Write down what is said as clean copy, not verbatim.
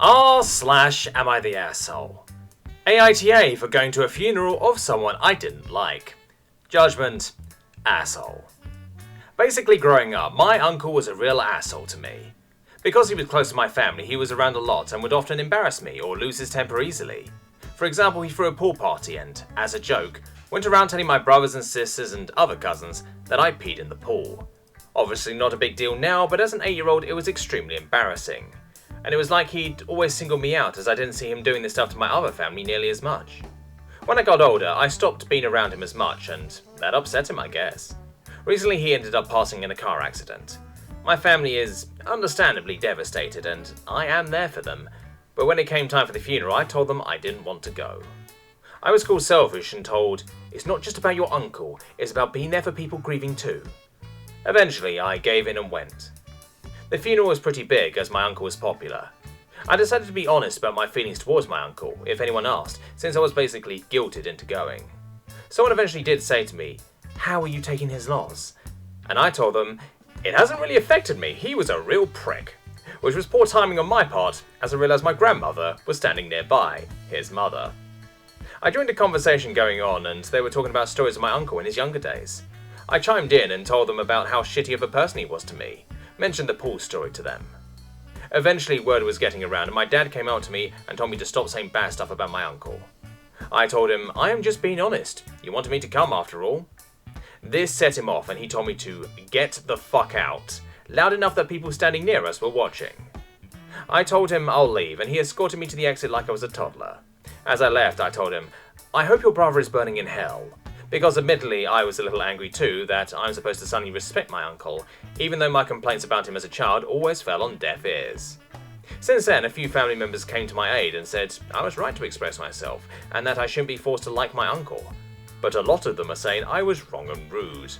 Am I the asshole? AITA for going to a funeral of someone I didn't like. Judgment, asshole. Basically growing up, my uncle was a real asshole to me. Because he was close to my family, he was around a lot and would often embarrass me or lose his temper easily. For example, he threw a pool party and, as a joke, went around telling my brothers and sisters and other cousins that I peed in the pool. Obviously not a big deal now, but as an 8-year-old it was extremely embarrassing. And it was like he'd always single me out as I didn't see him doing this stuff to my other family nearly as much. When I got older, I stopped being around him as much, and that upset him, I guess. Recently he ended up passing in a car accident. My family is understandably devastated, and I am there for them, but when it came time for the funeral, I told them I didn't want to go. I was called selfish and told, it's not just about your uncle, it's about being there for people grieving too. Eventually, I gave in and went. The funeral was pretty big as my uncle was popular. I decided to be honest about my feelings towards my uncle, if anyone asked, since I was basically guilted into going. Someone eventually did say to me, how are you taking his loss? And I told them, it hasn't really affected me, he was a real prick. Which was poor timing on my part, as I realised my grandmother was standing nearby, his mother. I joined a conversation going on and they were talking about stories of my uncle in his younger days. I chimed in and told them about how shitty of a person he was to me, mentioned the pool story to them. Eventually word was getting around and my dad came out to me and told me to stop saying bad stuff about my uncle. I told him, I am just being honest, you wanted me to come after all. This set him off and he told me to get the fuck out, loud enough that people standing near us were watching. I told him I'll leave and he escorted me to the exit like I was a toddler. As I left I told him, I hope your brother is burning in hell. Because admittedly I was a little angry too that I'm supposed to suddenly respect my uncle, even though my complaints about him as a child always fell on deaf ears. Since then, a few family members came to my aid and said I was right to express myself, and that I shouldn't be forced to like my uncle. But a lot of them are saying I was wrong and rude.